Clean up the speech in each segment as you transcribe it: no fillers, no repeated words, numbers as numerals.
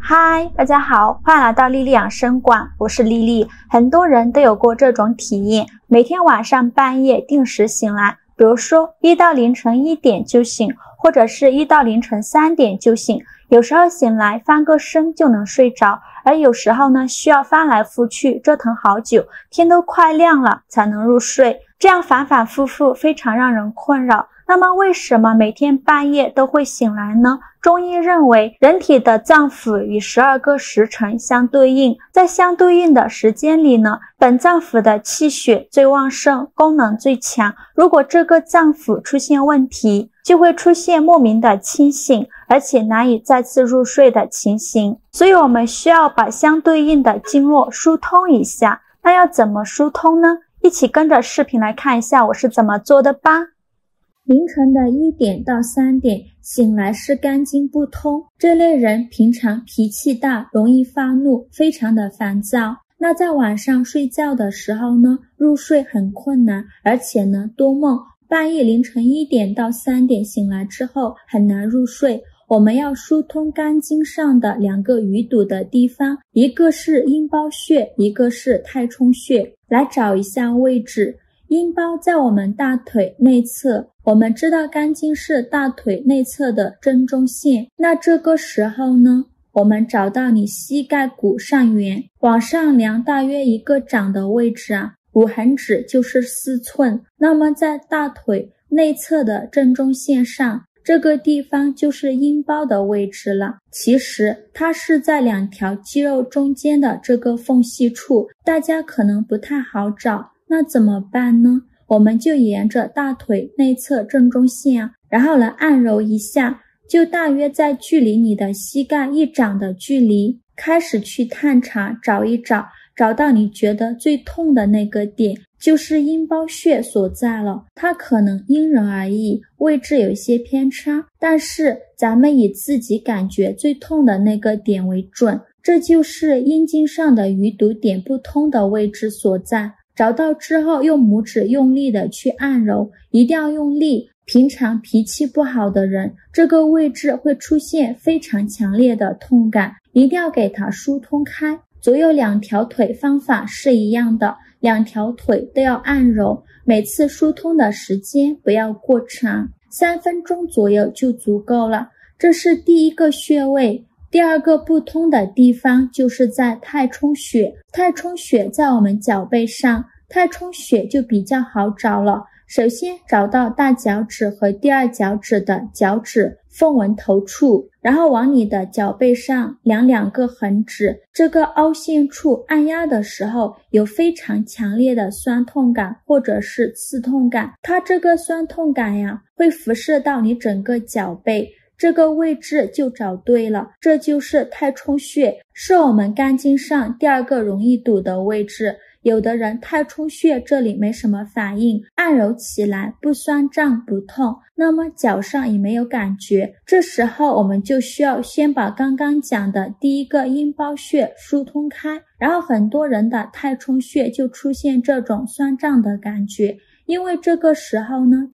嗨，大家好，欢迎来到丽丽养生馆，我是丽丽。很多人都有过这种体验，每天晚上半夜定时醒来，比如说1到凌晨1点就醒，或者是1到凌晨3点就醒。有时候醒来翻个身就能睡着，而有时候呢，需要翻来覆去折腾好久，天都快亮了才能入睡。这样反反复复，非常让人困扰。那么为什么每天半夜都会醒来呢？中医认为，人体的脏腑与12个时辰相对应，在相对应的时间里呢，本脏腑的气血最旺盛，功能最强。如果这个脏腑出现问题，就会出现莫名的清醒，而且难以再次入睡的情形。所以我们需要把相对应的经络疏通一下。那要怎么疏通呢？一起跟着视频来看一下我是怎么做的吧。凌晨的1点到3点醒来是肝经不通，这类人平常脾气大，容易发怒，非常的烦躁。那在晚上睡觉的时候呢，入睡很困难，而且呢多梦，半夜凌晨1点到3点醒来之后很难入睡。我们要疏通肝经上的2个淤堵的地方，一个是阴包穴，一个是太冲穴。来找一下位置。阴包在我们大腿内侧，我们知道肝经是大腿内侧的正中线。那这个时候呢，我们找到你膝盖骨上缘，往上量大约1个掌的位置5横指就是4寸。那么在大腿内侧的正中线上，这个地方就是阴包的位置了。其实它是在2条肌肉中间的这个缝隙处，大家可能不太好找。那怎么办呢？我们就沿着大腿内侧正中线然后来按揉一下，就大约在距离你的膝盖1掌的距离，开始去探查，找一找，找到你觉得最痛的那个点，就是阴包穴所在了。它可能因人而异，位置有一些偏差，但是咱们以自己感觉最痛的那个点为准，这就是阴经上的淤堵点不通的位置所在。找到之后，用拇指用力的去按揉，一定要用力。平常脾气不好的人，这个位置会出现非常强烈的痛感，一定要给它疏通开。左右2条腿方法是一样的，2条腿都要按揉，每次疏通的时间不要过长，3分钟左右就足够了。这是第一个穴位。第二个不通的地方就是在太冲穴。太冲穴在我们脚背上，太冲穴就比较好找了。首先找到大脚趾和第2脚趾的脚趾缝纹头处，然后往你的脚背上量2个横指，这个凹陷处按压的时候有非常强烈的酸痛感或者是刺痛感，它这个酸痛感会辐射到你整个脚背，这个位置就找对了。这就是太冲穴，是我们肝经上第2个容易堵的位置。有的人太冲穴这里没什么反应，按揉起来不酸胀不痛，那么脚上也没有感觉，这时候我们就需要先把刚刚讲的第1个阴包穴疏通开，然后很多人的太冲穴就出现这种酸胀的感觉，因为这个时候呢，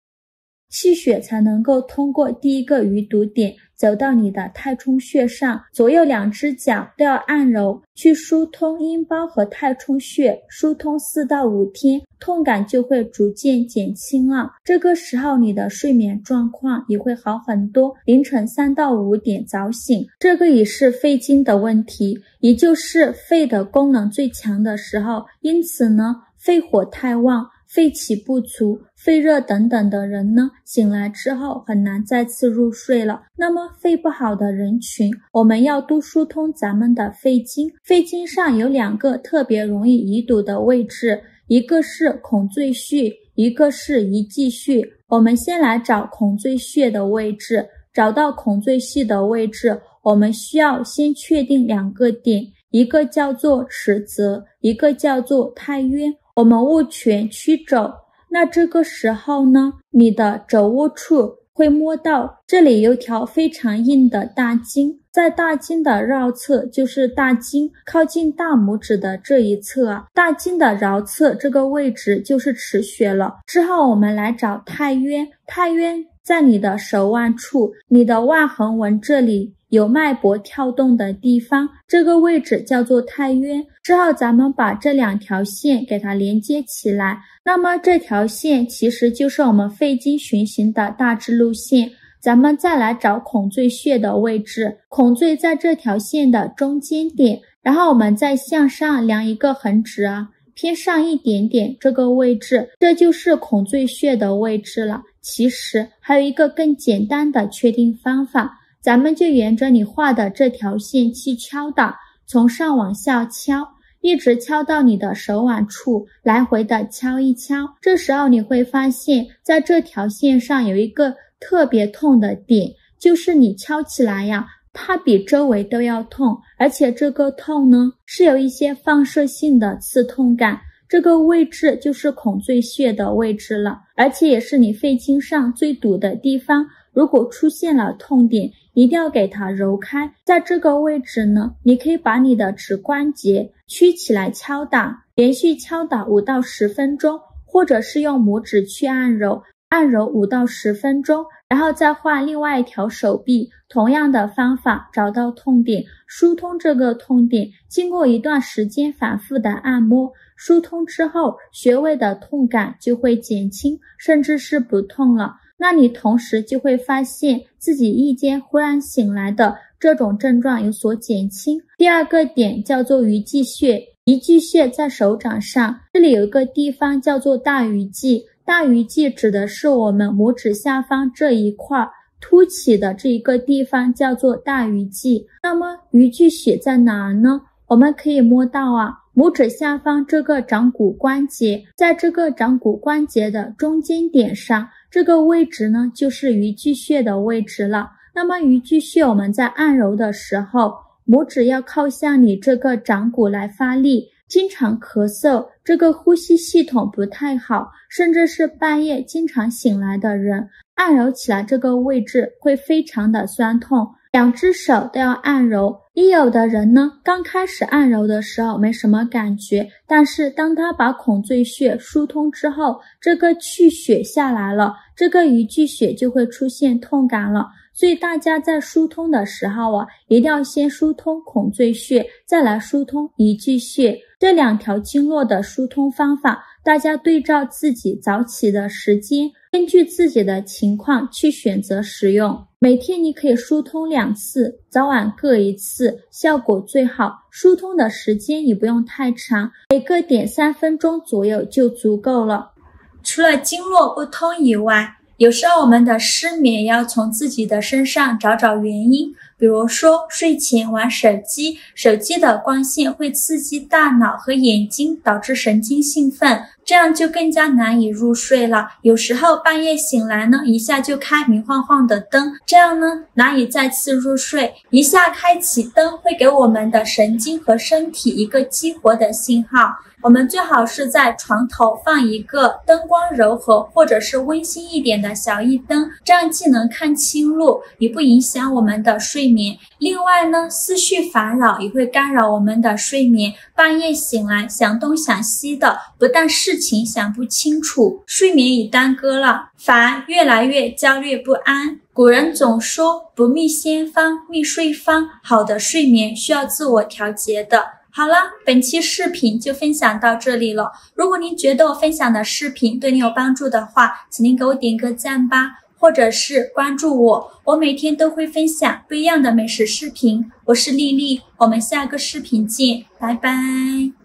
气血才能够通过第1个淤堵点走到你的太冲穴上，左右2只脚都要按揉，去疏通阴包和太冲穴，疏通4到5天，痛感就会逐渐减轻了。这个时候你的睡眠状况也会好很多，凌晨3到5点早醒。这个也是肺经的问题，也就是肺的功能最强的时候，因此呢，肺火太旺，肺气不足，肺热等等的人呢，醒来之后很难再次入睡了。那么肺不好的人群，我们要多疏通咱们的肺经。肺经上有2个特别容易淤堵的位置，一个是孔最穴，一个是遗际穴。我们先来找孔最穴的位置，找到孔最穴的位置，我们需要先确定2个点，一个叫做池泽，一个叫做太渊。我们握拳屈肘，那这个时候呢，你的肘窝处会摸到这里有条非常硬的大筋，在大筋的绕侧就是大筋靠近大拇指的这一侧大筋的桡侧这个位置就是池穴了。之后我们来找太渊，太渊在你的手腕处，你的腕横纹这里有脉搏跳动的地方，这个位置叫做太渊。之后咱们把这2条线给它连接起来，那么这条线其实就是我们肺经循行的大致路线。咱们再来找孔最穴的位置，孔最在这条线的中间点，然后我们再向上量一个横直偏上一点点，这个位置，这就是孔最穴的位置了。其实还有一个更简单的确定方法，咱们就沿着你画的这条线去敲打，从上往下敲，一直敲到你的手腕处，来回的敲一敲。这时候你会发现，在这条线上有一个特别痛的点，就是你敲起来呀，它比周围都要痛，而且这个痛呢，是有一些放射性的刺痛感。这个位置就是孔最穴的位置了，而且也是你肺经上最堵的地方。如果出现了痛点，一定要给它揉开。在这个位置呢，你可以把你的指关节曲起来敲打，连续敲打5到10分钟，或者是用拇指去按揉5到10分钟，然后再换另外一条手臂，同样的方法找到痛点，疏通这个痛点。经过一段时间反复的按摩疏通之后，穴位的痛感就会减轻，甚至是不痛了。那你同时就会发现自己夜间忽然醒来的这种症状有所减轻。第2个点叫做鱼际穴，鱼际穴在手掌上，这里有一个地方叫做大鱼际。大鱼际指的是我们拇指下方这一块凸起的这一个地方叫做大鱼际。那么鱼际穴在哪儿呢？我们可以摸到拇指下方这个掌骨关节，在这个掌骨关节的中间点上，这个位置呢就是鱼际穴的位置了。那么鱼际穴我们在按揉的时候，拇指要靠向你这个掌骨来发力。经常咳嗽，这个呼吸系统不太好，甚至是半夜经常醒来的人，按揉起来这个位置会非常的酸痛，2只手都要按揉。有的人呢，刚开始按揉的时候没什么感觉，但是当他把孔最穴疏通之后，这个去血下来了，这个鱼际穴就会出现痛感了。所以大家在疏通的时候一定要先疏通孔最穴，再来疏通鱼际穴。这2条经络的疏通方法，大家对照自己早起的时间，根据自己的情况去选择使用。每天你可以疏通2次，早晚各1次，效果最好。疏通的时间也不用太长，每个点3分钟左右就足够了。除了经络不通以外，有时候我们的失眠也要从自己的身上找找原因，比如说睡前玩手机，手机的光线会刺激大脑和眼睛，导致神经兴奋，这样就更加难以入睡了。有时候半夜醒来呢，一下就开明晃晃的灯，这样呢难以再次入睡。一下开启灯会给我们的神经和身体一个激活的信号。我们最好是在床头放一个灯光柔和或者是温馨一点的小夜灯，这样既能看清路，也不影响我们的睡眠。另外呢，思绪烦扰也会干扰我们的睡眠，半夜醒来想东想西的，不但事情想不清楚，睡眠也耽搁了，反而越来越焦虑不安。古人总说不觅仙方觅睡方，好的睡眠需要自我调节的。好了，本期视频就分享到这里了。如果您觉得我分享的视频对你有帮助的话，请您给我点个赞吧，或者是关注我，我每天都会分享不一样的美食视频。我是丽丽，我们下个视频见，拜拜。